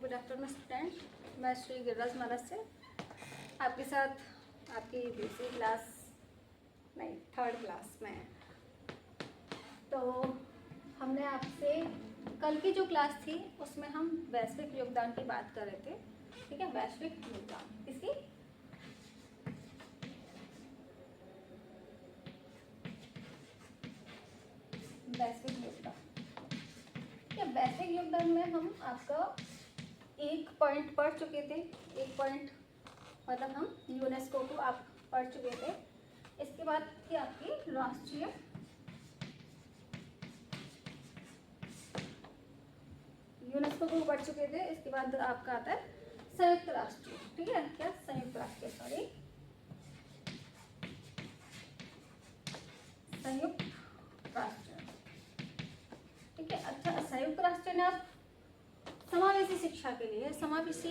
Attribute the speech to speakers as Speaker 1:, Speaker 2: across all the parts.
Speaker 1: Good afternoon student, मैं श्री गिरिराज महाराज से आपके साथ आपकी दूसरी क्लास नहीं थर्ड क्लास में। तो हमने आपसे कल की जो क्लास थी उसमें हम वैश्विक योगदान की बात कर रहे थे। ठीक है, वैश्विक योगदान किसकी? वैश्विक योगदान। वैश्विक योगदान में हम आपका एक पॉइंट पढ़ चुके थे। एक पॉइंट मतलब हम यूनेस्को को आप पढ़ चुके थे। इसके बाद थी आपकी राष्ट्रीय यूनेस्को को पढ़ चुके थे। इसके बाद आपका आता है संयुक्त राष्ट्र। ठीक है, क्या संयुक्त राष्ट्र, सॉरी संयुक्त राष्ट्र। ठीक है, अच्छा संयुक्त राष्ट्र ने आप समावेशी शिक्षा के लिए, समावेशी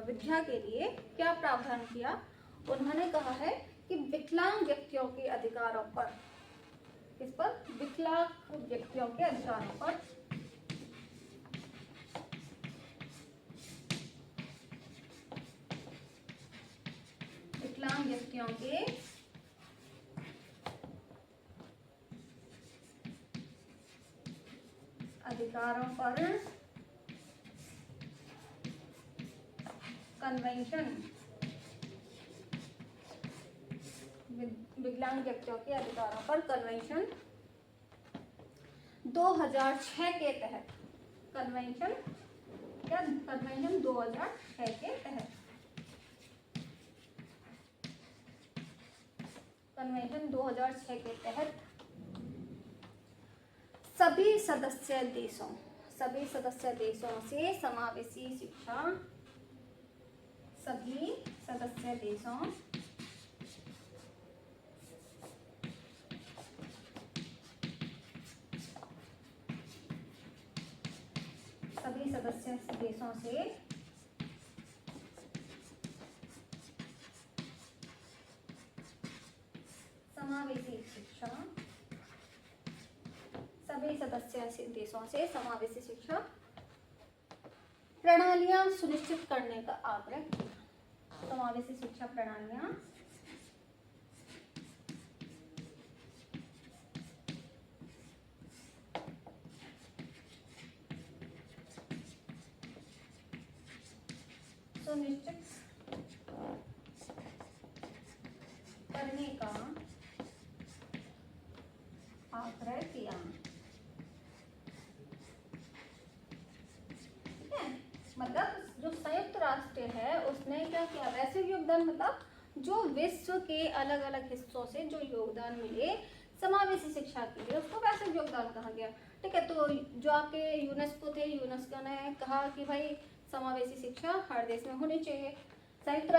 Speaker 1: विद्या के लिए क्या प्रावधान किया? उन्होंने कहा है कि विकलांग व्यक्तियों के अधिकारों पर, इस पर विकलांग व्यक्तियों के अधिकारों पर विकलांग व्यक्तियों के अधिकारों पर कन्वेंशन, विकलांग व्यक्तियों के अधिकारों पर कन्वेंशन 2006 के तहत, कन्वेंशन क्या, कन्वेंशन 2006 के तहत, कन्वेंशन 2006 के तहत सभी सदस्य देशों से समावेशी शिक्षा, सभी सदस्य देशों से समावेशी शिक्षा, सभी सदस्य देशों से समावेशी शिक्षा प्रणालियां सुनिश्चित करने का आग्रह किया। समावेशी शिक्षा प्रणालियां सुनिश्चित करने का आग्रह किया। ठीक है, मतलब जो संयुक्त राष्ट्र है उसने क्या किया? वैश्विक योगदान मतलब जो विश्व के अलग अलग हिस्सों से जो योगदान मिले समावेशी शिक्षा के लिए, उसको वैश्विक योगदान कहा गया। ठीक है, तो जो आपके यूनेस्को थे, यूनेस्को ने कहा कि भाई समावेशी शिक्षा हर देश में होनी चाहिए। संयुक्त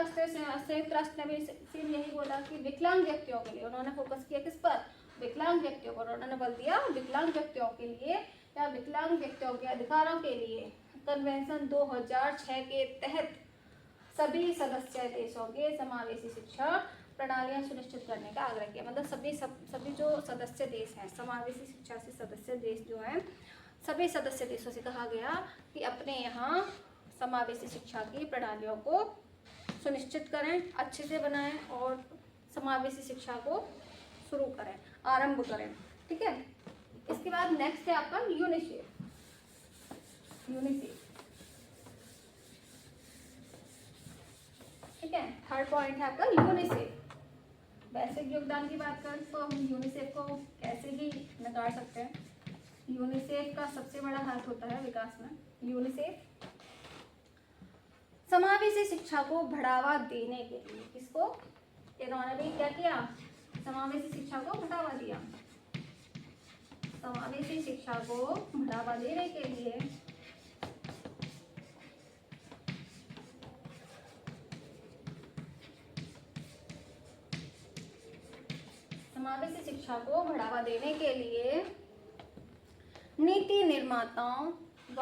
Speaker 1: राष्ट्र ने भी सेम यही बोला कि विकलांग व्यक्तियों के लिए उन्होंने फोकस किया किस पर? विकलांग व्यक्तियों पर। उन्होंने बोल दिया विकलांग व्यक्तियों के लिए या विकलांग व्यक्तियों के अधिकारों के लिए कन्वेंशन 2006 के तहत सभी सदस्य देशों के समावेशी शिक्षा प्रणालियां सुनिश्चित करने का आग्रह किया। मतलब सभी जो सदस्य देश हैं, समावेशी शिक्षा से सदस्य देश जो हैं, सभी सदस्य देशों से कहा गया कि अपने यहाँ समावेशी शिक्षा की प्रणालियों को सुनिश्चित करें, अच्छे से बनाएं और समावेशी शिक्षा को शुरू करें, आरंभ करें। ठीक है, इसके बाद नेक्स्ट है आपका यूनिसेफ। ठीक है, थर्ड पॉइंट है आपका यूनिसेफ। वैश्विक योगदान की बात करें तो हम यूनिसेफ को कैसे ही नकार सकते हैं। यूनिसेफ का सबसे बड़ा हाथ होता है विकास में। यूनिसेफ समावेशी शिक्षा को बढ़ावा देने के लिए, किसको? इन्होंने भी क्या किया? समावेशी शिक्षा को बढ़ावा दिया। समावेशी शिक्षा को बढ़ावा देने के लिए नीति निर्माताओं व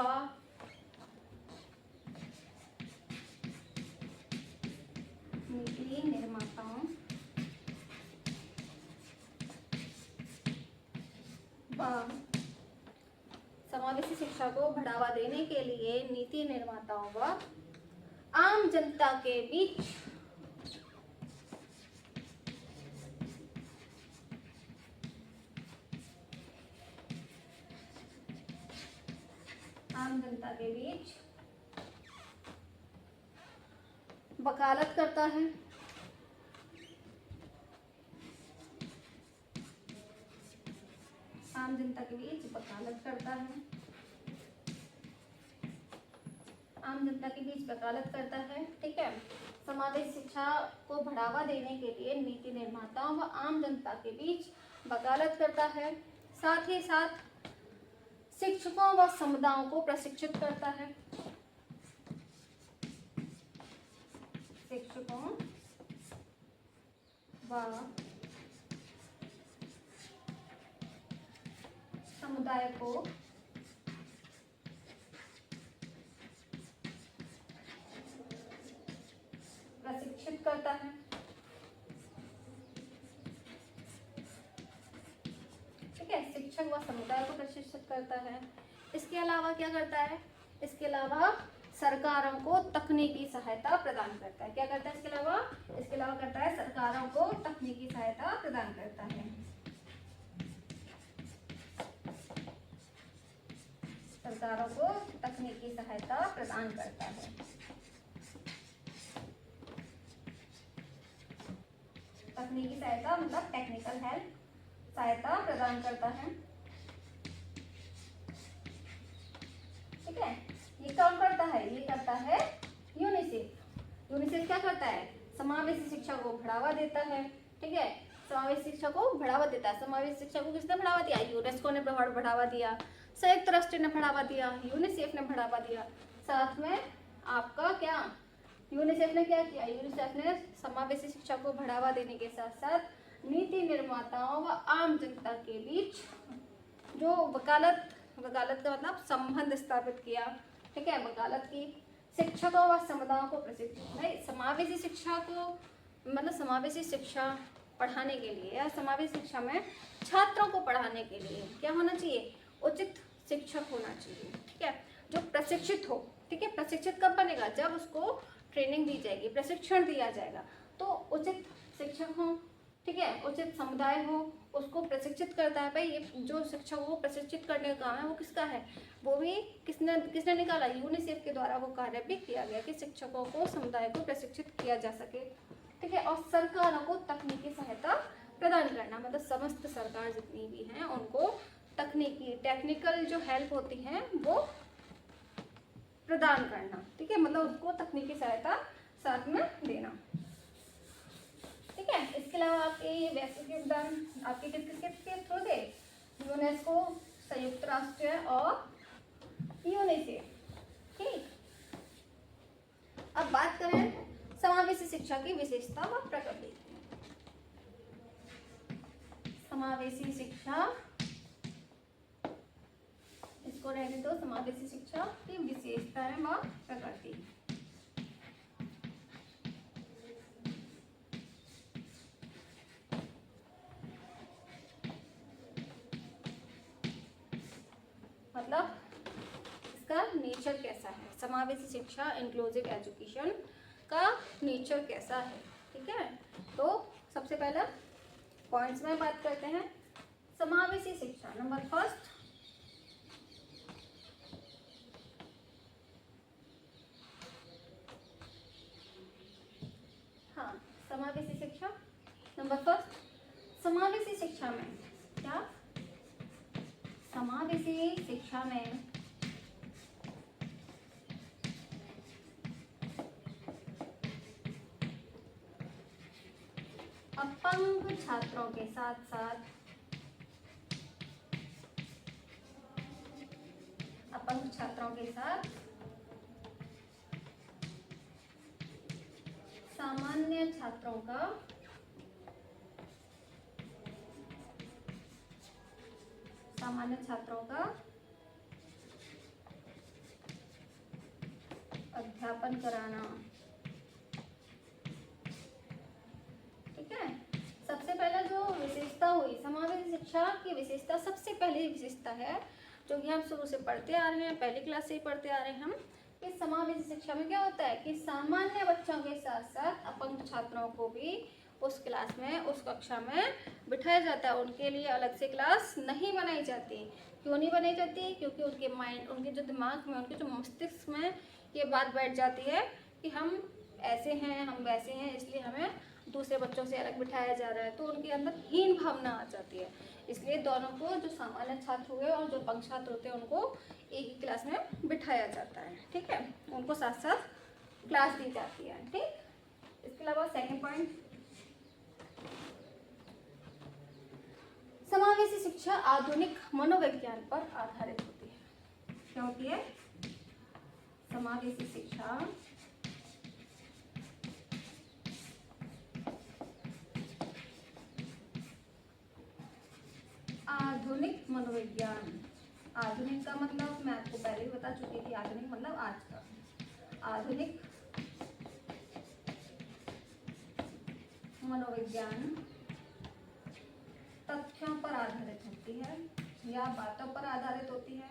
Speaker 1: समावेशी शिक्षा को बढ़ावा देने के लिए नीति निर्माताओं व आम जनता के बीच वकालत करता है। आम जनता के बीच वकालत करता है। आम जनता के बीच वकालत करता है। ठीक है, समावेशी शिक्षा को बढ़ावा देने के लिए नीति निर्माताओं व आम जनता के बीच वकालत करता है। साथ ही साथ शिक्षकों व समुदायों को प्रशिक्षित करता है। शिक्षकों व समुदाय को प्रशिक्षित करता है। ठीक है, शिक्षक व समुदाय को प्रशिक्षित करता है। इसके अलावा क्या करता है? इसके अलावा सरकारों को तकनीकी सहायता प्रदान करता है। क्या करता है इसके अलावा करता है सरकारों को तकनीकी सहायता प्रदान करता है। सरकारों को तकनीकी सहायता प्रदान करता है। तकनीकी सहायता मतलब टेक्निकल हेल्प, सहायता प्रदान करता है। ठीक है, ये कौन करता है? ये करता है यूनिसेफ। यूनिसेफ क्या करता है? समावेशी शिक्षा को बढ़ावा देता है। ठीक है, समावेशी शिक्षा को बढ़ावा देता है। समावेशी शिक्षा को किसने बढ़ावा दिया? यूनेस्को ने बढ़ावा दिया, संयुक्त राष्ट्र ने बढ़ावा दिया, यूनिसेफ ने बढ़ावा दिया। साथ में आपका क्या, यूनिसेफ ने क्या किया? यूनिसेफ ने समावेशी शिक्षा को बढ़ावा देने के साथ साथ नीति निर्माताओं व आम जनता के बीच जो वकालत का मतलब संबंध स्थापित किया। ठीक है, वकालत की। शिक्षकों व समुदायों को प्रशिक्षित नहीं, समावेशी शिक्षा को मतलब समावेशी शिक्षा पढ़ाने के लिए या समावेशी शिक्षा में छात्रों को पढ़ाने के लिए क्या होना चाहिए? उचित शिक्षक होना चाहिए। ठीक है, जो प्रशिक्षित हो। ठीक है, प्रशिक्षित कब बनेगा? जब उसको ट्रेनिंग दी जाएगी, प्रशिक्षण दिया जाएगा, तो उचित शिक्षक हो। ठीक है, उचित समुदाय हो, उसको प्रशिक्षित करता है। भाई ये जो शिक्षक को प्रशिक्षित करने का काम है वो किसका है? वो भी किसने निकाला? यूनिसेफ के द्वारा वो कार्य भी किया गया कि शिक्षकों को, समुदाय को प्रशिक्षित किया जा सके। ठीक है, और सरकारों को तकनीकी सहायता प्रदान करना, मतलब समस्त सरकार जितनी भी हैं उनको टेक्निकल जो हेल्प होती है वो प्रदान करना। ठीक है, मतलब उसको तकनीकी सहायता साथ में देना। ठीक है, इसके अलावा आपके ये वैश्विक योगदान आपके किसके थ्रू थे? यूनेस्को, संयुक्त राष्ट्र और यूनिसेफ। ठीक, अब बात करें समावेशी शिक्षा की विशेषता व प्रकृति। समावेशी शिक्षा, इसको रहने दो। समावेशी शिक्षा की विशेषताएं व प्रकृति। मतलब इसका नेचर कैसा है? समावेशी शिक्षा, इंक्लूसिव एजुकेशन का नेचर कैसा है? ठीक है, तो सबसे पहला पॉइंट्स में बात करते हैं। समावेशी शिक्षा, नंबर फर्स्ट, समावेशी शिक्षा। नंबर फर्स्ट, समावेशी शिक्षा में क्या? समावेशी शिक्षा में अपंग छात्रों के साथ साथ सामान्य छात्रों का अध्यापन कराना। ठीक है, सबसे पहला जो विशेषता हुई समावेशी शिक्षा की विशेषता, सबसे पहली विशेषता है जो कि हम शुरू से पढ़ते आ रहे हैं, पहली क्लास से ही पढ़ते आ रहे हैं हम। कि समावेशी शिक्षा में क्या होता है कि सामान्य बच्चों के साथ साथ अपंग छात्रों को भी उस क्लास में, उस कक्षा में बिठाया जाता है। उनके लिए अलग से क्लास नहीं बनाई जाती। क्यों नहीं बनाई जाती? क्योंकि उनके माइंड, उनके जो दिमाग में, उनके जो मस्तिष्क में ये बात बैठ जाती है कि हम ऐसे हैं, हम वैसे हैं, इसलिए हमें दूसरे बच्चों से अलग बिठाया जा रहा है। तो उनके अंदर हीन भावना आ जाती है। इसलिए दोनों को, जो सामान्य छात्र हुए और जो अपंग छात्र होते हैं, उनको एक ही क्लास में बिठाया जाता है। ठीक है, उनको साथ साथ क्लास दी जाती है। ठीक, इसके अलावा सेकंड पॉइंट, समावेशी शिक्षा आधुनिक मनोविज्ञान पर आधारित होती है। क्या होती है? समावेशी शिक्षा आधुनिक मनोविज्ञान। आधुनिक का मतलब मैं आपको पहले ही बता चुकी थी, आधुनिक मतलब आज का। आधुनिक मनोविज्ञान तथ्यों पर आधारित होती है या बातों पर आधारित होती है।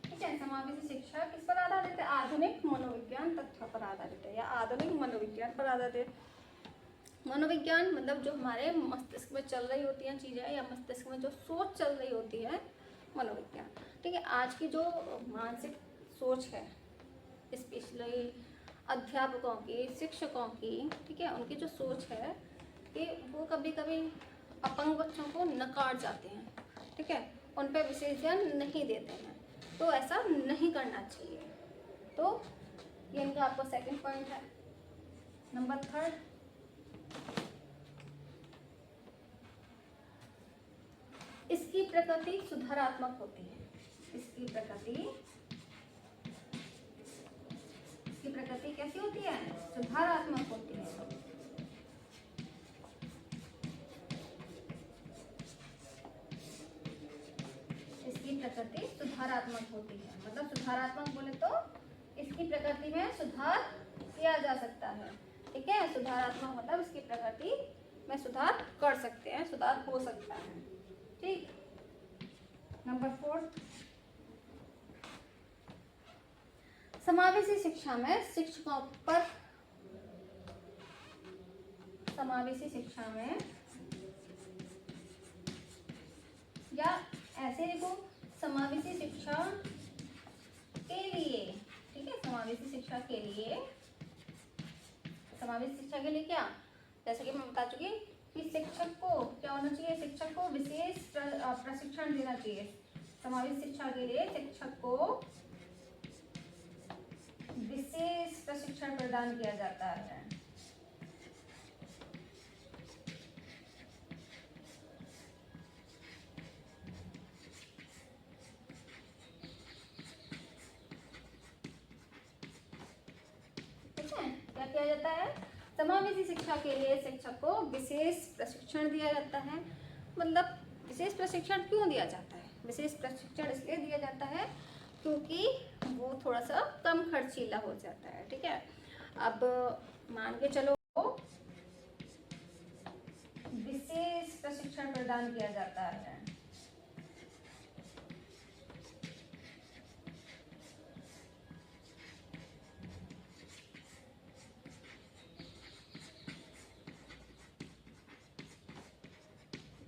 Speaker 1: ठीक है, समावेशी शिक्षा किस पर आधारित है? आधुनिक मनोविज्ञान तथ्यों पर आधारित है या आधुनिक मनोविज्ञान पर आधारित है। मनोविज्ञान मतलब जो हमारे मस्तिष्क में चल रही होती हैं चीज़ें, या मस्तिष्क में जो सोच चल रही होती है, मनोविज्ञान। ठीक है, आज की जो मानसिक सोच है, स्पेशली अध्यापकों की, शिक्षकों की, ठीक है, उनकी जो सोच है कि वो कभी कभी अपंग बच्चों को नकार जाते हैं। ठीक है, उन पर विशेष ध्यान नहीं देते हैं। तो ऐसा नहीं करना चाहिए। तो ये इनका आपका सेकंड पॉइंट है। नंबर थर्ड, इसकी प्रकृति सुधारात्मक होती है। इसकी प्रकृति कैसी होती है? सुधारात्मक होती है। इसकी प्रकृति सुधारात्मक होती है, मतलब सुधारात्मक बोले तो इसकी प्रकृति में सुधार किया जा सकता है। ठीक है, सुधारात्मक मतलब इसकी प्रकृति में सुधार कर सकते हैं, सुधार हो सकता है। ठीक, नंबर फोर्थ, समावेशी शिक्षा में शिक्षकों पर, समावेशी शिक्षा में या ऐसे देखो, समावेशी शिक्षा के लिए, ठीक है, समावेशी शिक्षा के लिए, समावेशी शिक्षा के लिए क्या, जैसे कि मैं बता चुकी कि शिक्षक को क्या होना चाहिए? शिक्षक को विशेष प्रशिक्षण देना चाहिए। समावेशी शिक्षा के लिए शिक्षक को विशेष प्रशिक्षण प्रदान किया जाता है। ठीक है, क्या किया जाता है? समावेशी शिक्षा के लिए शिक्षक को विशेष प्रशिक्षण दिया जाता है। मतलब विशेष प्रशिक्षण क्यों दिया जाता है? विशेष प्रशिक्षण इसलिए दिया जाता है क्योंकि वो थोड़ा सा कम खर्चीला हो जाता है। ठीक है, अब मान के चलो विशेष प्रशिक्षण प्रदान किया जाता है,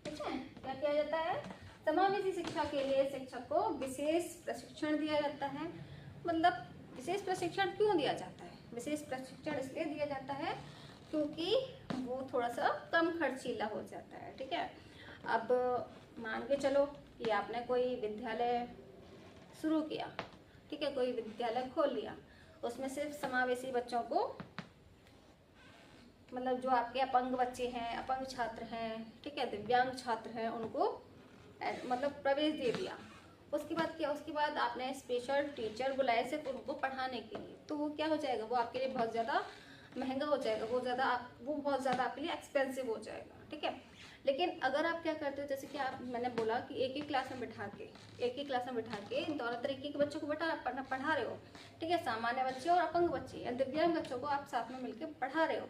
Speaker 1: ठीक है, क्या किया जाता है? समावेशी शिक्षा के लिए शिक्षक को विशेष प्रशिक्षण दिया जाता है। मतलब विशेष प्रशिक्षण क्यों दिया जाता है? विशेष प्रशिक्षण इसलिए दिया जाता है क्योंकि वो थोड़ा सा कम खर्चीला हो जाता है। ठीक है, अब मान के चलो कि आपने कोई विद्यालय शुरू किया, ठीक है, कोई विद्यालय खोल लिया, उसमें सिर्फ समावेशी बच्चों को, मतलब जो आपके अपंग बच्चे हैं, अपंग छात्र हैं, ठीक है, दिव्यांग छात्र हैं, उनको मतलब प्रवेश दे दिया। उसके बाद क्या? उसके बाद आपने स्पेशल टीचर बुलाए सिर्फ उनको पढ़ाने के लिए। तो वो क्या हो जाएगा? वो आपके लिए बहुत ज़्यादा महंगा हो जाएगा, वो बहुत ज़्यादा आपके लिए एक्सपेंसिव हो जाएगा। ठीक है, लेकिन अगर आप क्या करते हो, जैसे कि मैंने बोला कि एक ही क्लास में बिठा के दोनों तरीके के बच्चों को पढ़ा रहे हो। ठीक है, सामान्य बच्चे और अपंग बच्चे या दिव्यांग बच्चों को आप साथ में मिलकर पढ़ा रहे हो।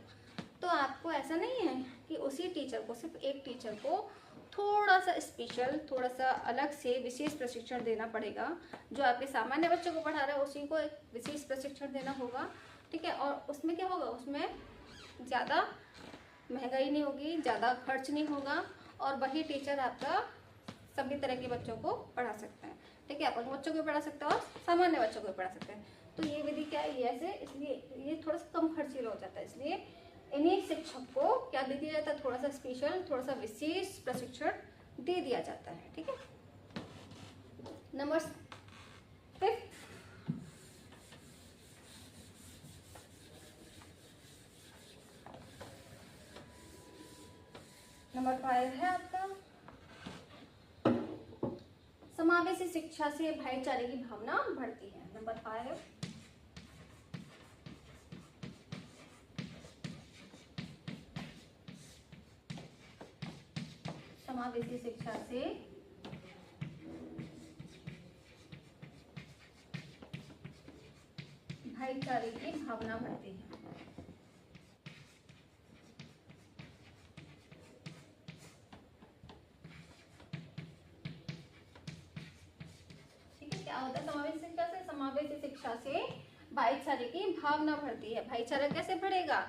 Speaker 1: तो आपको ऐसा नहीं है कि उसी टीचर को, सिर्फ एक टीचर को थोड़ा सा स्पेशल, थोड़ा सा अलग से विशेष प्रशिक्षण देना पड़ेगा। जो आपके सामान्य बच्चों को पढ़ा रहा है उसी को एक विशेष प्रशिक्षण देना होगा, ठीक है। और उसमें क्या होगा, उसमें ज़्यादा महंगाई नहीं होगी, ज़्यादा खर्च नहीं होगा, और वही टीचर आपका सभी तरह के बच्चों को पढ़ा सकते हैं, ठीक है। अपने बच्चों को पढ़ा सकते हैं और सामान्य बच्चों को पढ़ा सकते हैं। तो ये विधि क्या है, ये ऐसे, इसलिए ये थोड़ा सा कम खर्चीला हो जाता है, इसलिए इन्हीं शिक्षक को क्या दे दिया जाता है, थोड़ा सा स्पेशल, थोड़ा सा विशेष प्रशिक्षण दे दिया जाता है, ठीक है। नंबर 5, नंबर 5 है आपका, समावेशी शिक्षा से भाईचारे की भावना बढ़ती है। नंबर 5, समावेशी शिक्षा से भाईचारे की भावना बढ़ती है। ठीक है, क्या होता है समावेशी शिक्षा से, समावेशी शिक्षा से भाईचारे की भावना बढ़ती है। भाईचारा कैसे बढ़ेगा,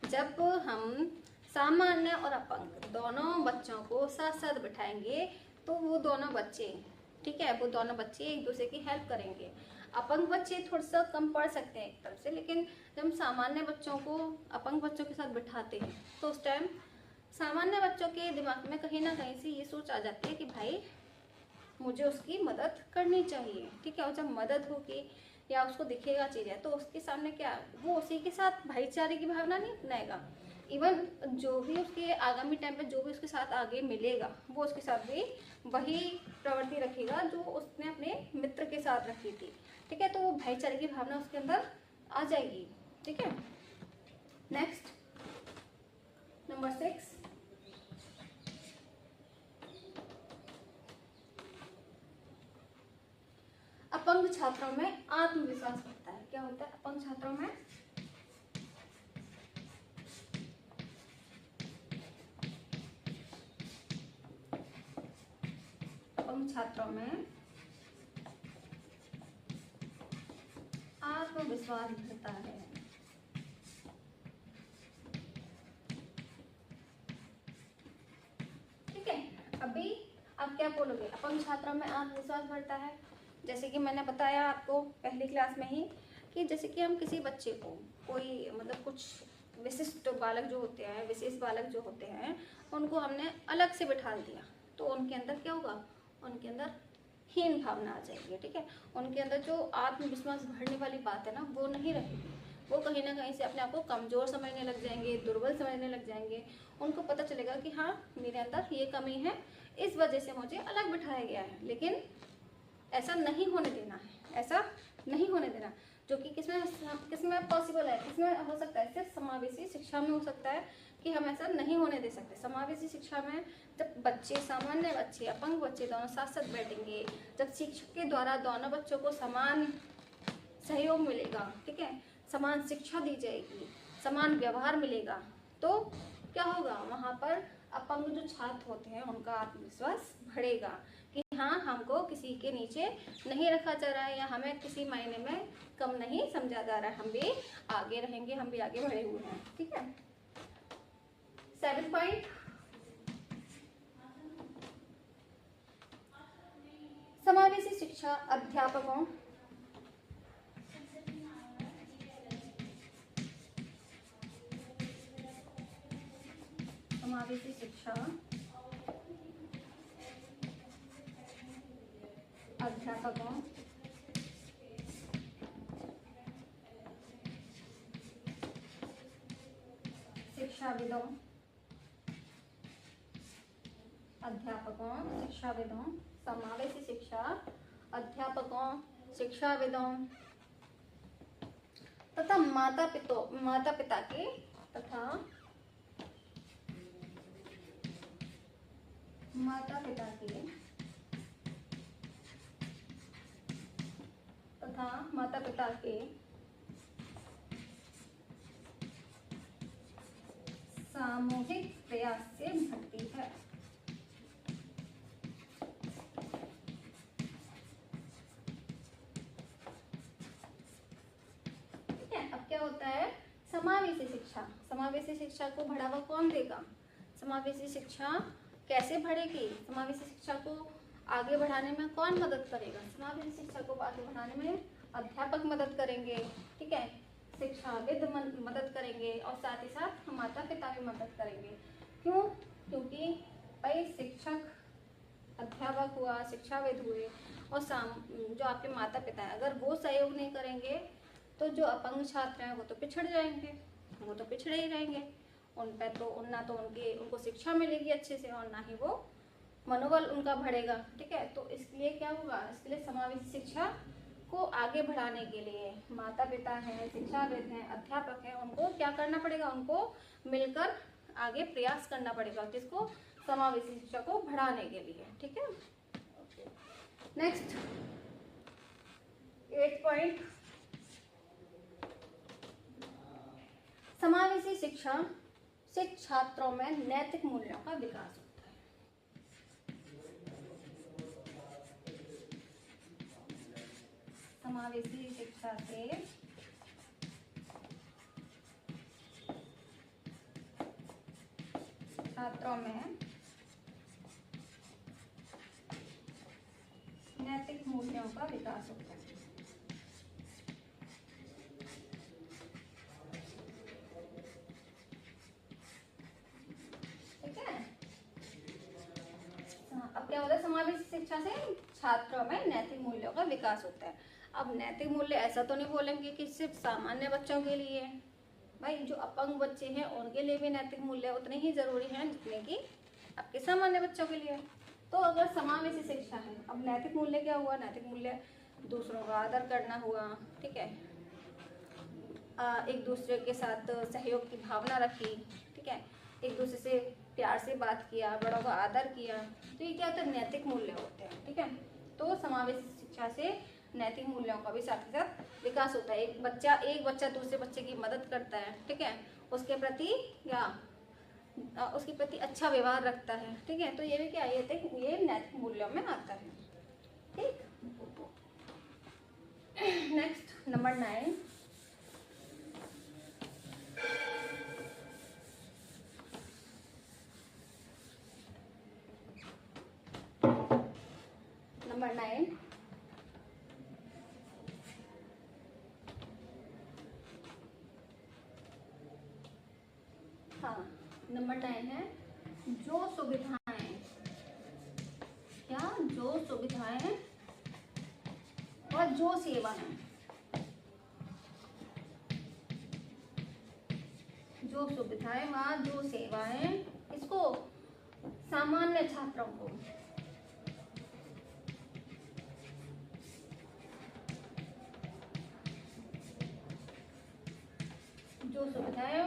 Speaker 1: जब हम सामान्य और अपंग दोनों बच्चों को साथ साथ बिठाएंगे तो वो दोनों बच्चे, ठीक है, वो दोनों बच्चे एक दूसरे की हेल्प करेंगे। अपंग बच्चे थोड़ा सा कम पढ़ सकते हैं एक तरफ से, लेकिन जब हम सामान्य बच्चों को अपंग बच्चों के साथ बिठाते हैं तो उस टाइम सामान्य बच्चों के दिमाग में कहीं ना कहीं से ये सोच आ जाती है कि भाई मुझे उसकी मदद करनी चाहिए, ठीक है। और जब मदद होगी या उसको दिखेगा चीज़ें तो उसके सामने क्या, वो उसी के साथ भाईचारे की भावना नहीं अपनाएगा। इवन जो भी उसके आगामी टाइम पे जो भी उसके साथ आगे मिलेगा वो उसके साथ भी वही प्रवृत्ति रखेगा जो उसने अपने मित्र के साथ रखी थी, ठीक है। तो वो भाईचारे की भावना उसके अंदर आ जाएगी, ठीक है। नेक्स्ट, नंबर 6, अपंग छात्रों में आत्मविश्वास बढ़ता है। क्या होता है अपंग छात्रों में, अपंग छात्रों में आत्मविश्वास बढ़ता है। ठीक है, अभी आप क्या बोलोगे, अपंग छात्रों में आत्मविश्वास बढ़ता है। जैसे कि मैंने बताया आपको पहली क्लास में ही कि जैसे कि हम किसी बच्चे को, कोई मतलब कुछ विशिष्ट बालक जो होते हैं, विशेष बालक जो होते हैं, उनको हमने अलग से बिठा दिया तो उनके अंदर क्या होगा, उनके अंदर हीन भावना आ जाएगी, ठीक है। उनके अंदर जो आत्मविश्वास बढ़ने वाली बात है ना वो नहीं रहेगी। वो कहीं ना कहीं से अपने आप को कमज़ोर समझने लग जाएंगे, दुर्बल समझने लग जाएंगे। उनको पता चलेगा कि हाँ मेरे अंदर ये कमी है, इस वजह से मुझे अलग बिठाया गया है। लेकिन ऐसा नहीं होने देना है, ऐसा नहीं होने देना, जो कि किसमें पॉसिबल है, किसमें हो सकता है, सिर्फ समावेशी शिक्षा में हो सकता है कि हम ऐसा नहीं होने दे सकते। समावेशी शिक्षा में जब बच्चे, सामान्य बच्चे, अपंग बच्चे दोनों साथ साथ बैठेंगे, जब शिक्षक के द्वारा दोनों बच्चों को समान सहयोग मिलेगा, ठीक है, समान शिक्षा दी जाएगी, समान व्यवहार मिलेगा, तो क्या होगा, वहाँ पर अपंग जो छात्र होते हैं उनका आत्मविश्वास बढ़ेगा कि हाँ हमको किसी के नीचे नहीं रखा जा रहा है या हमें किसी मायने में कम नहीं समझा जा रहा है, हम भी आगे रहेंगे, हम भी आगे बढ़े हुए हैं, ठीक है। 7 पॉइंट, समावेशी शिक्षा अध्यापकों समावेशी शिक्षा अध्यापकों शिक्षाविदों, शिक्षाविदों, समावेशी शिक्षा अध्यापकों, शिक्षाविदों तथा माता पिता के तथा माता पिता के सामूहिक प्रयास से बढ़ती है। ठीक है, अब क्या होता है समावेशी शिक्षा। समावेशी शिक्षा को बढ़ावा कौन देगा? समावेशी शिक्षा कैसे बढ़ेगी? समावेशी शिक्षा को आगे बढ़ाने में कौन मदद करेगा? समावेशी शिक्षा को आगे बढ़ाने में अध्यापक मदद करेंगे, ठीक है, शिक्षाविद मदद करेंगे और साथ ही साथ माता पिता भी मदद करेंगे। क्यों? क्योंकि भाई शिक्षक, अध्यापक हुआ, शिक्षाविद हुए और जो आपके माता पिता हैं, अगर वो सहयोग नहीं करेंगे तो जो अपंग छात्र हैं वो तो पिछड़ जाएंगे, वो तो पिछड़े ही रहेंगे। उन पे तो ना तो उनको शिक्षा मिलेगी अच्छे से और ना ही वो मनोबल उनका बढ़ेगा। ठीक है, तो इसलिए क्या होगा? इसके लिए समावेशी शिक्षा को आगे बढ़ाने के लिए माता पिता हैं, शिक्षाविद हैं, अध्यापक हैं, उनको क्या करना पड़ेगा? उनको मिलकर आगे प्रयास करना पड़ेगा। किसको? समावेशी शिक्षा को बढ़ाने के लिए। ठीक है, नेक्स्ट 8 पॉइंट, समावेशी शिक्षा से छात्रों में नैतिक मूल्यों का विकास होता है। समावेशी शिक्षा से छात्रों में नैतिक मूल्यों का विकास होता है। ठीक है, अब क्या होता है? समावेशी शिक्षा से छात्रों में नैतिक मूल्यों का विकास होता है। अब नैतिक मूल्य ऐसा तो नहीं बोलेंगे कि सिर्फ सामान्य बच्चों के लिए, भाई जो अपंग बच्चे हैं उनके लिए भी नैतिक मूल्य उतने ही जरूरी हैं जितने कि आपके सामान्य बच्चों के लिए। तो अगर समावेशी शिक्षा है, अब नैतिक मूल्य क्या हुआ? नैतिक मूल्य दूसरों का आदर करना हुआ, ठीक है, एक दूसरे के साथ सहयोग की भावना रखी, ठीक है, एक दूसरे से प्यार से बात किया, बड़ों का आदर किया, तो ये क्या होता है? नैतिक मूल्य होते हैं। ठीक है, तो समावेशी शिक्षा से नैतिक मूल्यों का भी साथ ही साथ विकास होता है। एक बच्चा दूसरे बच्चे की मदद करता है, ठीक है, उसके प्रति उसके प्रति अच्छा व्यवहार रखता है। ठीक है, तो ये भी क्या, ये नैतिक मूल्यों में आता है। ठीक, नेक्स्ट नंबर 9, नंबर 9, हाँ नंबर 9 है जो सुविधाएं, क्या? जो सुविधाएं और जो सेवाएं, जो सुविधाएं व जो सेवाएं इसको सामान्य छात्रों को जो सुविधाएं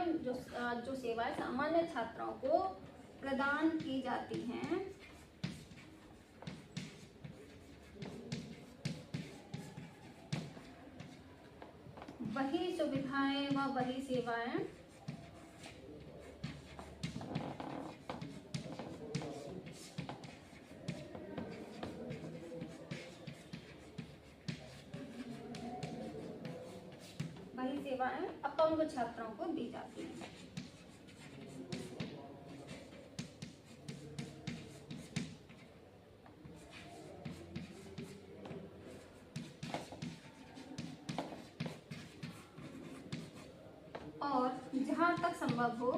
Speaker 1: जो सेवाएं सामान्य छात्रों को प्रदान की जाती हैं वही सुविधाएं व वही सेवाएं अपंग छात्रों को दी जाती हैं। और जहां तक संभव हो,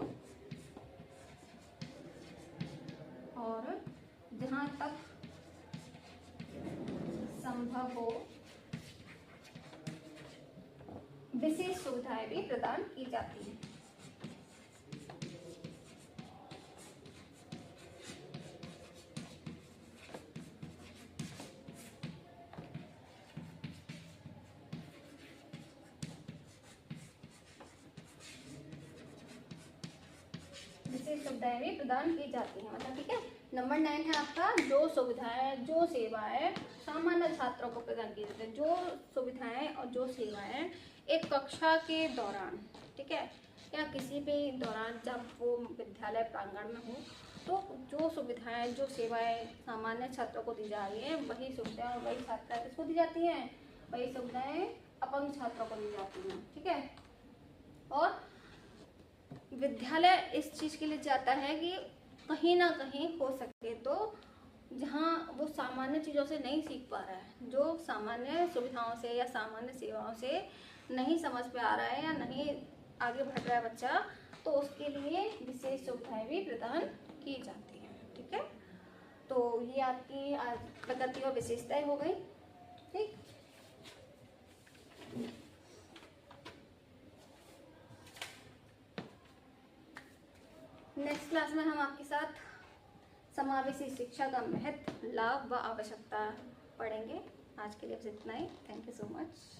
Speaker 1: विशेष सुविधाएं भी प्रदान की जाती हैं। विशेष सुविधाएं भी प्रदान की जाती हैं, मतलब ठीक है। नंबर 9 है आपका जो सुविधाएं जो सेवाएं सामान्य छात्रों को प्रदान की जाती है। जो सुविधाएं और जो सेवाएं एक कक्षा के दौरान, ठीक है, या किसी भी दौरान जब वो विद्यालय प्रांगण में हो, तो जो सुविधाएं, जो सेवाएं सामान्य छात्रों को दी जा रही हैं, वही सुविधाएं और वही छात्राएं किसको दी जाती हैं, वही सुविधाएं अपंग छात्रों को दी जाती हैं। ठीक है। और विद्यालय इस चीज़ के लिए जाता है कि कहीं ना कहीं हो सके तो जहाँ वो सामान्य चीज़ों से नहीं सीख पा रहा है, जो सामान्य सुविधाओं से या सामान्य सेवाओं से नहीं समझ पे आ रहा है या नहीं आगे बढ़ रहा है बच्चा, तो उसके लिए विशेष सुविधाएं भी प्रदान की जाती हैं। ठीक है। तो ये आपकी आज प्रकृति और विशेषताएं हो गई। ठीक। नेक्स्ट क्लास में हम आपके साथ समावेशी शिक्षा का महत्व, लाभ व आवश्यकता पढ़ेंगे। आज के लिए बस इतना ही। Thank you so much.